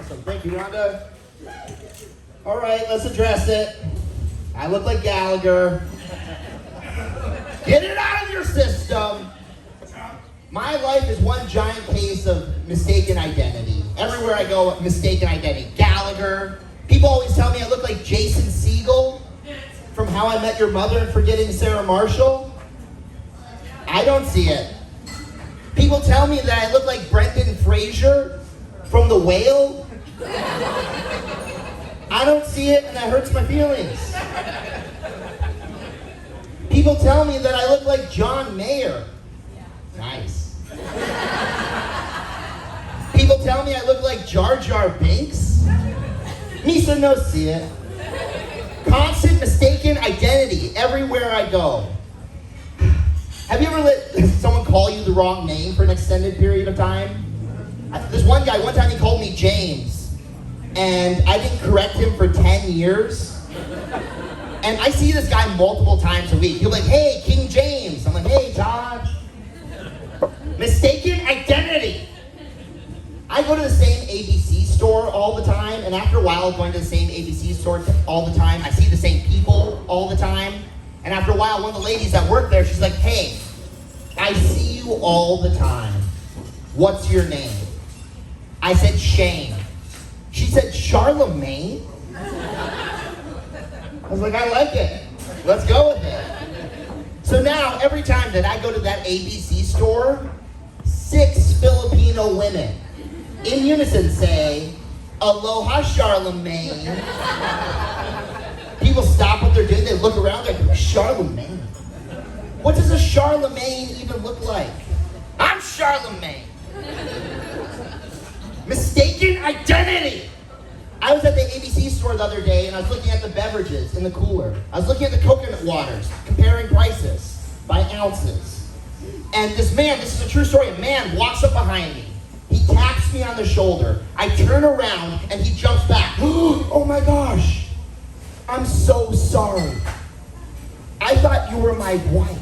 Awesome. Thank you, Rhonda. All right, let's address it. I look like Gallagher. Get it out of your system. My life is one giant case of mistaken identity. Everywhere I go, mistaken identity. Gallagher. People always tell me I look like Jason Segel from How I Met Your Mother and Forgetting Sarah Marshall. I don't see it. People tell me that I look like Brendan Fraser from The Whale. I don't see it, and that hurts my feelings. People tell me that I look like John Mayer. Nice. People tell me I look like Jar Jar Binks. Misa no see it. Constant mistaken identity everywhere I go. Have you ever let someone call you the wrong name for an extended period of time? This one guy, one time he called me James, and I didn't correct him for 10 years. And I see this guy multiple times a week. He'll be like, hey, King James. I'm like, hey, Todd. Mistaken identity. I go to the same ABC store all the time, and after a while of going to the same ABC store all the time, I see the same people all the time. And after a while, one of the ladies that work there, she's like, hey, I see you all the time. What's your name? I said, Shane. She said, Charlemagne? I was like, I like it. Let's go with it. So now, every time that I go to that ABC store, 6 Filipino women in unison say, Aloha, Charlemagne. People stop what they're doing, they look around, they're like, Charlemagne? What does a Charlemagne even look like? I'm Charlemagne. Mistaken identity. I was at the ABC store the other day and I was looking at the beverages in the cooler. I was looking at the coconut waters, comparing prices by ounces. And this man, this is a true story, a man walks up behind me. He taps me on the shoulder. I turn around and he jumps back. Oh my gosh. I'm so sorry. I thought you were my wife.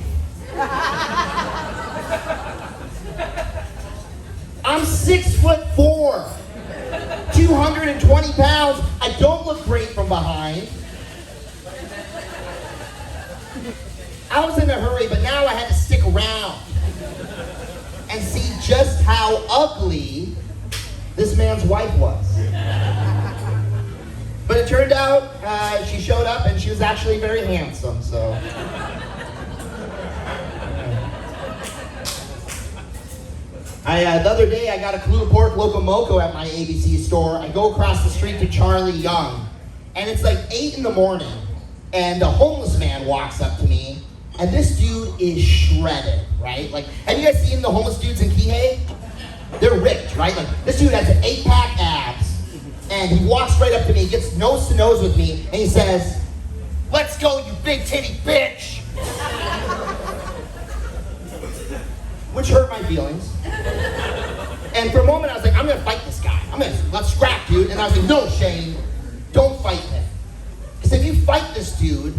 I'm 6'4", 220 pounds. I don't look great from behind. I was in a hurry, but now I had to stick around and see just how ugly this man's wife was. But it turned out she showed up and she was actually very handsome, so. The other day I got a Clue Pork Locomoco at my ABC store. I go across the street to Charlie Young, and it's like 8 in the morning, and a homeless man walks up to me, and this dude is shredded, right? Like, have you guys seen the homeless dudes in Kihei? They're ripped, right? Like, this dude has 8-pack abs, and he walks right up to me, gets nose to nose with me, and he says, "Let's go, you big titty bitch!" Which hurt my feelings. And for a moment I was like, I'm gonna fight this guy. Let's scrap, dude. And I was like, no, Shane, don't fight him. Because if you fight this dude,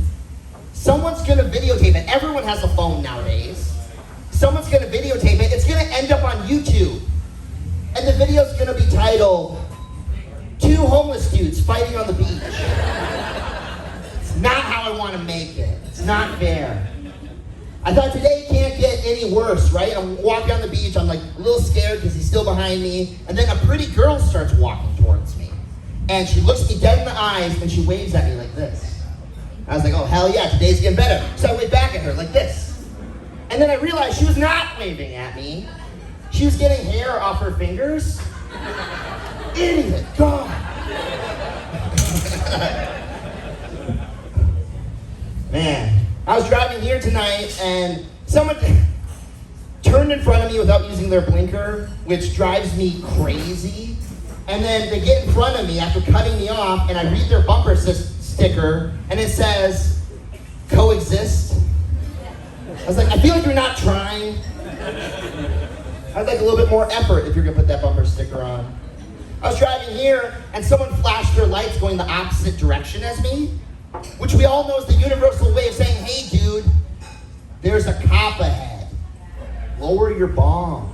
someone's gonna videotape it. Everyone has a phone nowadays. Someone's gonna videotape it. It's gonna end up on YouTube. And the video's gonna be titled, 2 homeless dudes fighting on the beach. It's not how I wanna make it. It's not fair. I thought today can't get any worse, right? I'm walking on the beach, I'm like a little scared because he's still behind me, and then a pretty girl starts walking towards me. And she looks me dead in the eyes and she waves at me like this. I was like, oh hell yeah, today's getting better. So I waved back at her like this. And then I realized she was not waving at me. She was getting hair off her fingers. Idiot, God. Man. I was driving here tonight and someone turned in front of me without using their blinker, which drives me crazy. And then they get in front of me after cutting me off and I read their bumper sticker and it says, coexist. I was like, I feel like you're not trying. I'd like a little bit more effort if you're gonna put that bumper sticker on. I was driving here and someone flashed their lights going the opposite direction as me, which we all know is the universal way of saying, hey dude, there's a cop ahead. Lower your bomb.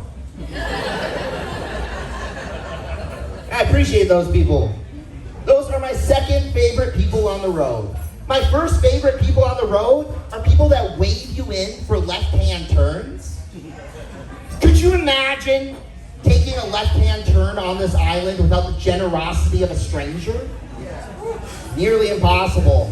I appreciate those people. Those are my second favorite people on the road. My first favorite people on the road are people that wave you in for left-hand turns. Could you imagine taking a left-hand turn on this island without the generosity of a stranger? Nearly impossible.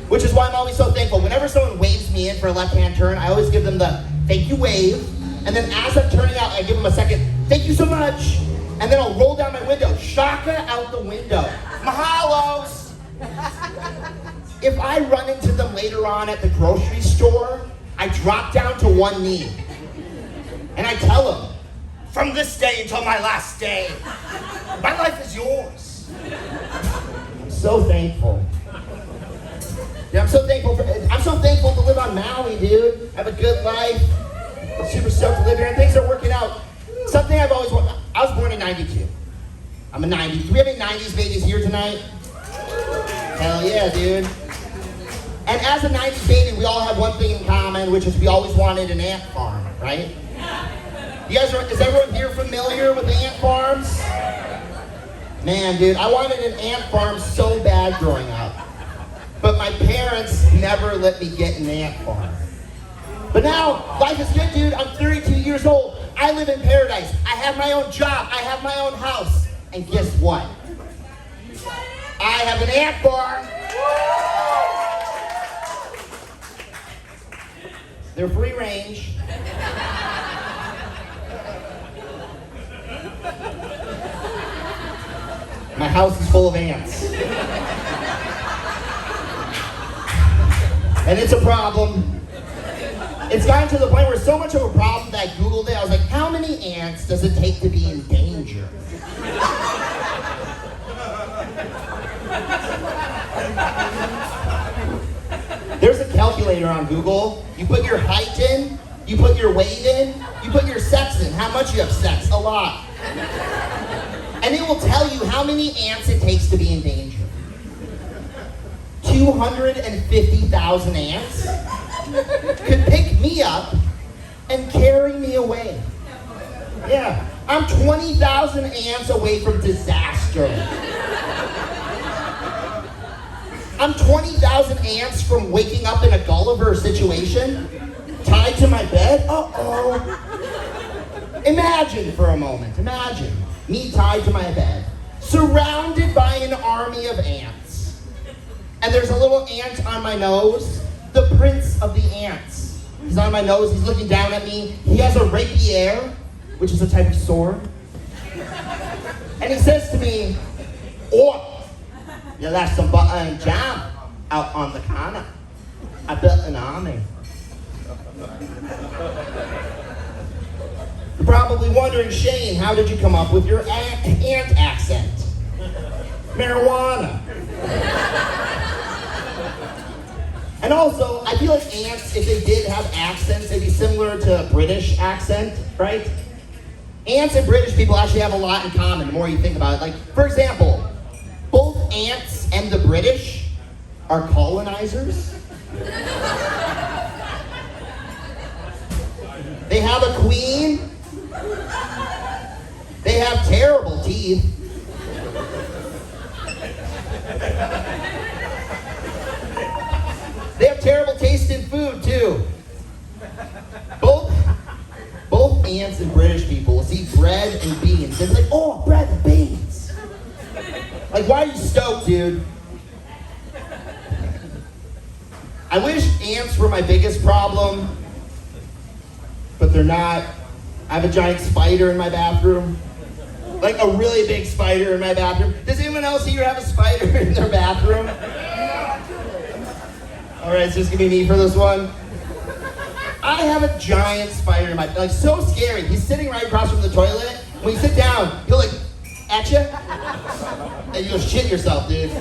Which is why I'm always so thankful. Whenever someone waves me in for a left-hand turn, I always give them the thank you wave. And then as I'm turning out, I give them a second, thank you so much. And then I'll roll down my window, shaka out the window. Mahalos. If I run into them later on at the grocery store, I drop down to one knee. And I tell them, from this day until my last day, my life is yours. I'm so thankful. Yeah, I'm so thankful to live on Maui, dude. I have a good life. I'm super stoked to live here, and things are working out. Something I've always wanted. I was born in '92. I'm a 90s. Do we have any 90s babies here tonight? Hell yeah, dude. And as a 90s baby, we all have one thing in common, which is we always wanted an ant farm, right? Is everyone here familiar with ant farms? Man, dude, I wanted an ant farm so bad growing up. But my parents never let me get an ant farm. But now, life is good, dude. I'm 32 years old. I live in paradise. I have my own job. I have my own house. And guess what? I have an ant farm. They're free range. My house is full of ants. And it's a problem. It's gotten to the point where it's so much of a problem that I Googled it. I was like, how many ants does it take to be in danger? There's a calculator on Google. You put your height in, you put your weight in, you put your sex in, how much you have sex, a lot. And it will tell you how many ants it takes to be in danger. 250,000 ants could pick me up and carry me away. Yeah, I'm 20,000 ants away from disaster. I'm 20,000 ants from waking up in a Gulliver situation, tied to my bed. Uh-oh. Imagine for a moment, imagine me tied to my bed, surrounded by an army of ants. And there's a little ant on my nose, the prince of the ants. He's on my nose, he's looking down at me. He has a rapier, which is a type of sword. And he says to me, "Oh, you left some butter and jam out on the corner. I built an army." You're probably wondering, Shane, how did you come up with your ant accent? Marijuana. And also, I feel like ants, if they did have accents, they'd be similar to a British accent, right? Ants and British people actually have a lot in common the more you think about it. Like, for example, both ants and the British are colonizers. They have a queen. They have terrible teeth. They have terrible taste in food, too. Both ants and British people will see bread and beans. They're like, "Oh, bread and beans." Like, why are you stoked, dude? I wish ants were my biggest problem, but they're not. I have a giant spider in my bathroom. Like a really big spider in my bathroom. Does anyone else here have a spider in their bathroom? All right, it's just gonna be me for this one. I have a giant spider in my, like, so scary. He's sitting right across from the toilet. When you sit down, he'll like, at you, and you'll shit yourself, dude.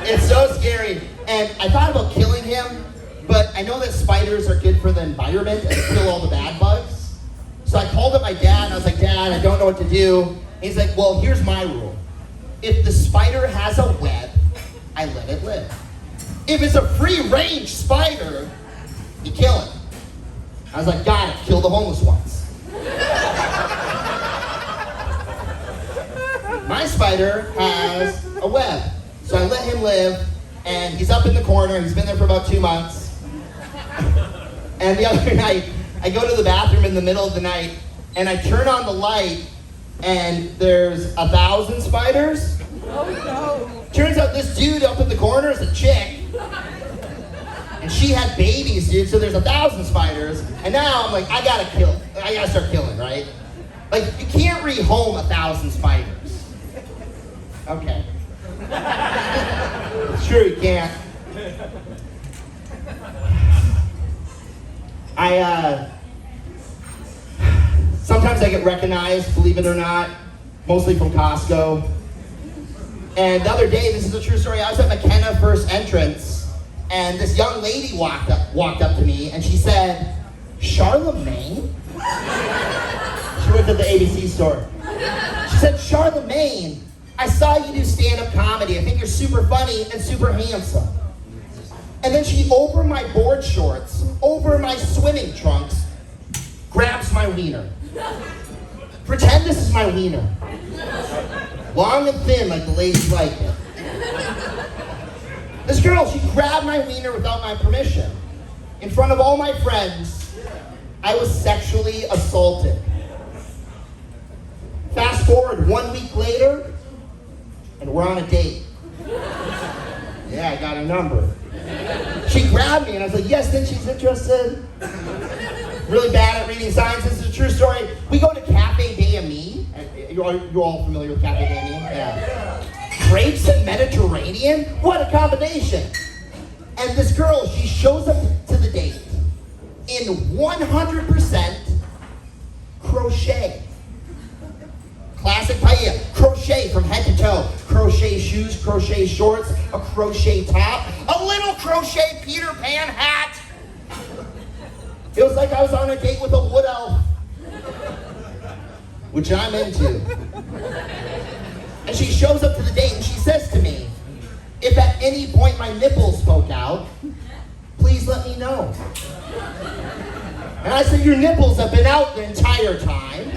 It's so scary. And I thought about killing him, but I know that spiders are good for the environment and kill all the bad bugs. So I called up my dad, and I was like, "Dad, I don't know what to do." And he's like, "Well, here's my rule. If the spider has a web, I let it live. If it's a free-range spider, you kill it." I was like, "Got it, kill the homeless ones." My my spider has a web. So I let him live, and he's up in the corner. He's been there for about 2 months. And the other night, I go to the bathroom in the middle of the night, and I turn on the light, and there's 1,000 spiders. Oh no. Turns out this dude up in the corner is a chick. And she had babies, dude, so there's 1,000 spiders. And now I'm like, I gotta start killing, right? Like, you can't rehome 1,000 spiders. Okay. It's true, you can't. Sometimes I get recognized, believe it or not, mostly from Costco. And the other day, this is a true story, I was at McKenna First Entrance, and this young lady walked up to me, and she said, Charlemagne? She worked at the ABC store. She said, Charlemagne, I saw you do stand-up comedy. I think you're super funny and super handsome. And then she, over my board shorts, over my swimming trunks, grabs my wiener. Pretend this is my wiener. Long and thin, like the ladies like it. This girl, she grabbed my wiener without my permission. In front of all my friends, I was sexually assaulted. Fast forward 1 week later, and we're on a date. Yeah, I got a number. She grabbed me, and I was like, yes, then she's interested. Really bad at reading signs. This is a true story. We go to Cafe Day Me. You're all familiar with Cafe Day Me? Yeah. Crepes and Mediterranean? What a combination. And this girl, she shows up to the date in 100% crochet. Classic Paia. Crochet from head to toe. Crochet shoes, crochet shorts, a crochet top, a little crochet Peter Pan hat. It was like I was on a date with a wood elf, which I'm into. And she shows up to the date and she says to me, if at any point my nipples poke out, please let me know. And I said, your nipples have been out the entire time,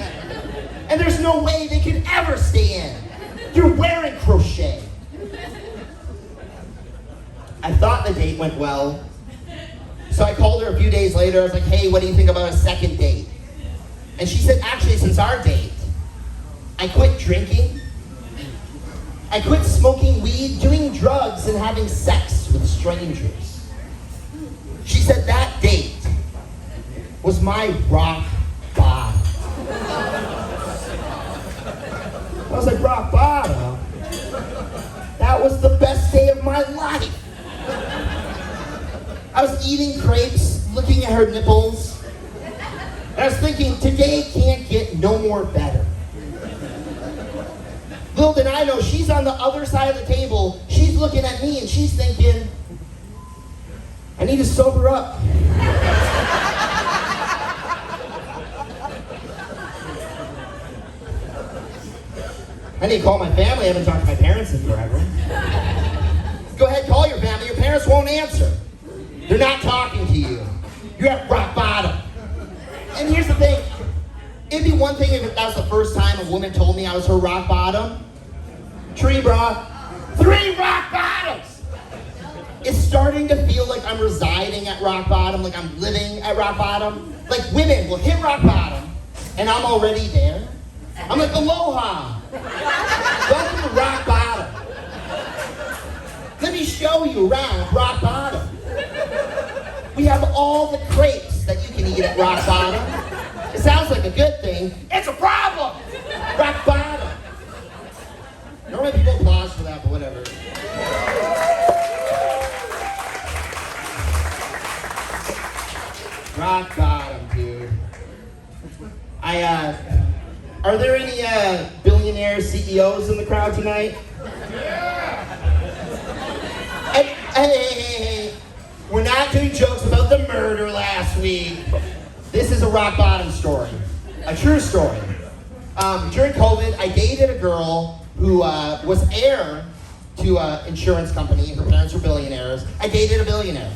and there's no way they could ever stay in. You're wearing crochet. I thought the date went well. So I called her a few days later. I was like, hey, what do you think about a second date? And she said, actually, since our date, I quit drinking. I quit smoking weed, doing drugs, and having sex with strangers. She said that date was my rock bottom. I was like, rock bottom? That was the best day of my life. I was eating crepes, looking at her nipples, and I was thinking, today can't get no more better. Little did I know, she's on the other side of the table, she's looking at me, and she's thinking, I need to sober up. I need to call my family. I haven't talked to my parents in forever. Go ahead, call your family. Your parents won't answer. They're not talking to you. You're at rock bottom. And here's the thing. It'd be one thing if that was the first time a woman told me I was her rock bottom. Tree, brah. 3 rock bottoms! It's starting to feel like I'm residing at rock bottom, like I'm living at rock bottom. Like women will hit rock bottom, and I'm already there. I'm like, aloha. Welcome to rock bottom. Let me show you around rock bottom. We have all the crepes that you can eat at rock bottom. It sounds like a good thing. It's a problem. Rock bottom. Normally people applause for that, but whatever. Rock bottom, dude. Are there any billionaire CEOs in the crowd tonight? Yeah. Hey. We're not doing jokes about the murder last week. This is a rock bottom story. A true story. During COVID, I dated a girl who was heir to an insurance company. Her parents were billionaires. I dated a billionaire.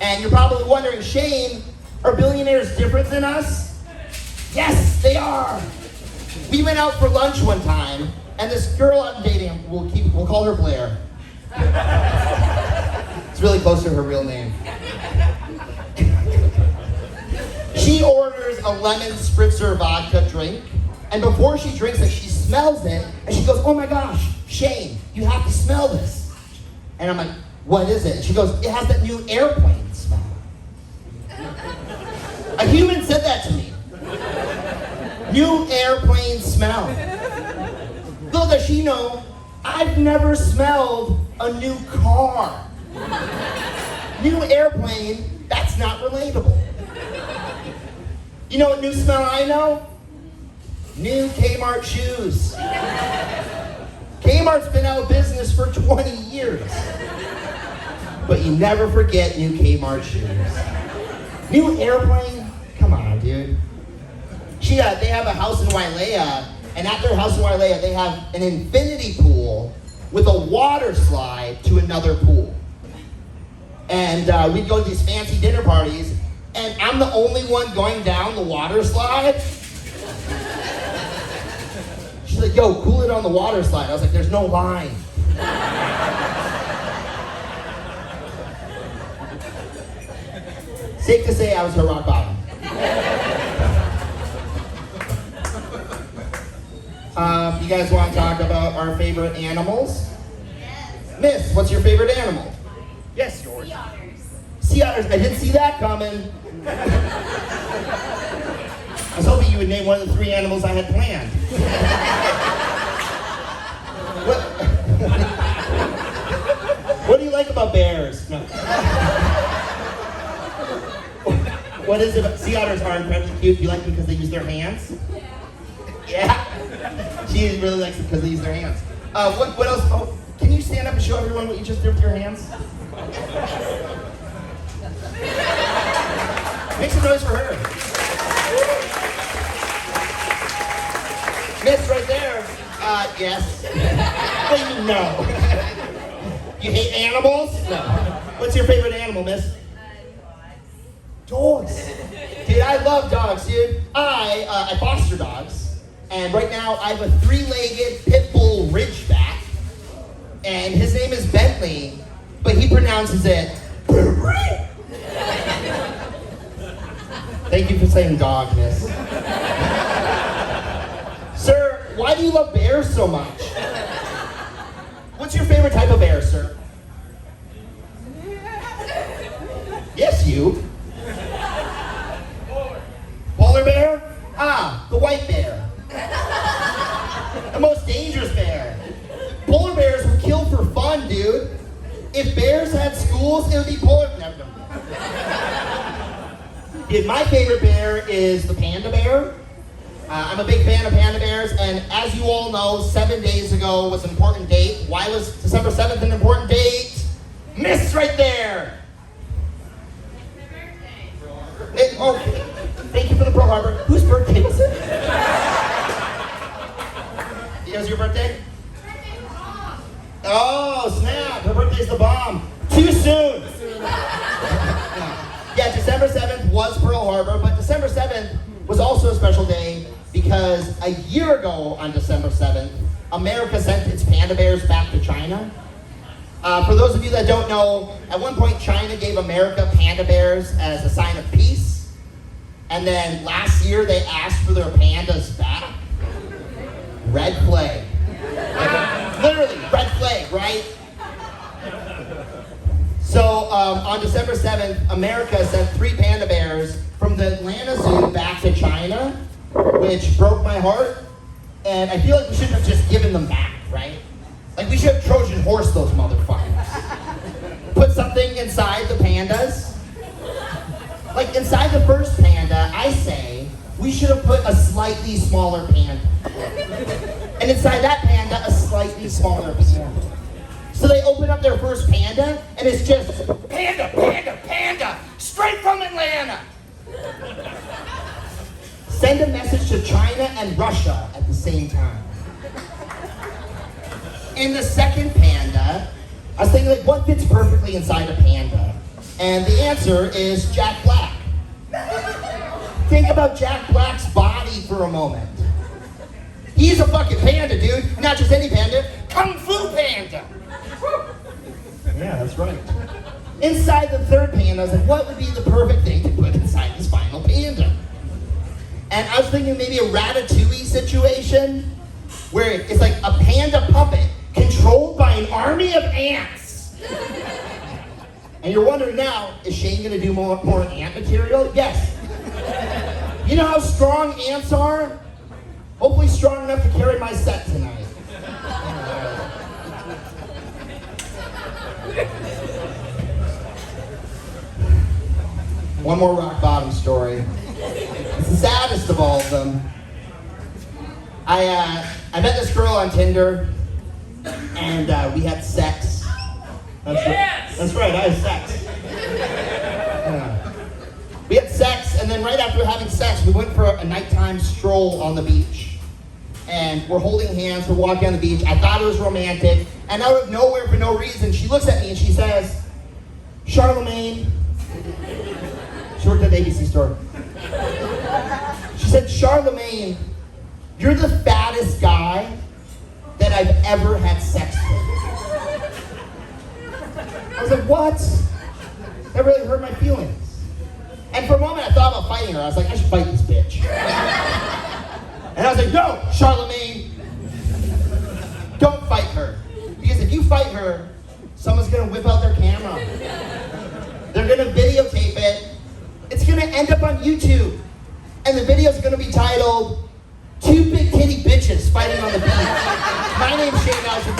And you're probably wondering, Shane, are billionaires different than us? Yes, they are. We went out for lunch one time, And this girl I'm dating, we'll call her Blair. It's really close to her real name. She orders a lemon spritzer vodka drink, and before she drinks it, she smells it, and she goes, "Oh my gosh, Shane, you have to smell this." And I'm like, "What is it?" And she goes, "It has that new airplane smell." A human said that to me. New airplane smell. Little does she know, I've never smelled a new car. New airplane, that's not relatable. You know what new smell I know? New Kmart shoes. Kmart's been out of business for 20 years. But you never forget new Kmart shoes. New airplane? Come on, dude. They have a house in Wailea, and at their house in Wailea, they have an infinity pool with a water slide to another pool. And we'd go to these fancy dinner parties, and I'm the only one going down the water slide. She's like, "Yo, cool it on the water slide." I was like, "There's no line." Safe to say I was her rock bottom. You guys want to talk about our favorite animals? Yes. Miss, what's your favorite animal? Yes, yours. Sea otters. Sea otters. I didn't see that coming. I was hoping you would name one of the 3 animals I had planned. What do you like about bears? No. What is it about? Sea otters are incredibly cute. Do you like them because they use their hands? Yeah. She really likes them because they use their hands. What else? Oh, can you stand up and show everyone what you just did with your hands? Make some noise for her. Miss right there. Yes. What do you know? You hate animals? No. What's your favorite animal, Miss? Dogs. Dude, I love dogs, dude. I foster dogs. And right now I have a 3-legged pit bull ridgeback. And his name is Bentley, but he pronounces it. Thank you for saying dog, miss. Sir, why do you love bears so much? What's your favorite type of bear, sir? Yes, you. Polar bear? Ah, the white bear. The most dangerous bear. Polar bears would kill for fun, dude. If bears had schools, it would be polar. No. Dude, my favorite bear is the panda bear. I'm a big fan of panda bears, and as you all know, 7 days ago was an important date. Why was December 7th an important date? Miss right there. Okay. Thank you for the Pearl Harbor. Whose birthday was it? It was your birthday? Oh, snap. Her birthday's the bomb. Too soon. Yeah, December 7th was Pearl Harbor, but December 7th was also a special day because a year ago on December 7th, America sent its panda bears back to China. For those of you that don't know, at one point China gave America panda bears as a sign of peace. And then last year they asked for their pandas back. Red flag. Like, literally, red flag, right? So on December 7th, America sent 3 panda bears from the Atlanta Zoo back to China, which broke my heart. And I feel like we shouldn't have just given them back, right? Like we should have Trojan horse those motherfuckers. Put something inside the pandas. Like inside the first panda, I say, we should have put a slightly smaller panda. And inside that panda, a slightly smaller panda. So they open up their first panda, and it's just, panda, panda, panda, straight from Atlanta. Send a message to China and Russia at the same time. In the second panda, I was thinking, like, what fits perfectly inside a panda? And the answer is Jack Black. Think about Jack Black's body for a moment. He's a fucking panda, dude. Not just any panda, Kung Fu Panda. Yeah, that's right. Inside the third panda, I was like, what would be the perfect thing to put inside this final panda? And I was thinking maybe a Ratatouille situation where it's like a panda puppet controlled by an army of ants. And you're wondering now, is Shane gonna do more ant material? Yes. You know how strong ants are? Hopefully strong enough to carry my set tonight. One more rock bottom story. It's the saddest of all of them. I met this girl on Tinder, and we had sex. That's right, I had sex. Yeah. We had sex, and then right after having sex, we went for a nighttime stroll on the beach. And we're holding hands, we're walking on the beach. I thought it was romantic, and out of nowhere, for no reason, she looks at me and she says, Charlemagne. She worked at the ABC store. She said, Charlemagne, you're the fattest guy that I've ever had sex with. I was like, what? That really hurt my feelings. And for a moment I thought about fighting her. I was like, I should fight this bitch. And I was like, no, Charlemagne, don't fight her. Because if you fight her, someone's gonna whip out their camera. They're gonna videotape it. It's gonna end up on YouTube. And the video's gonna be titled, Two Big Titty Bitches Fighting on the Beach. My name's Shane Alger.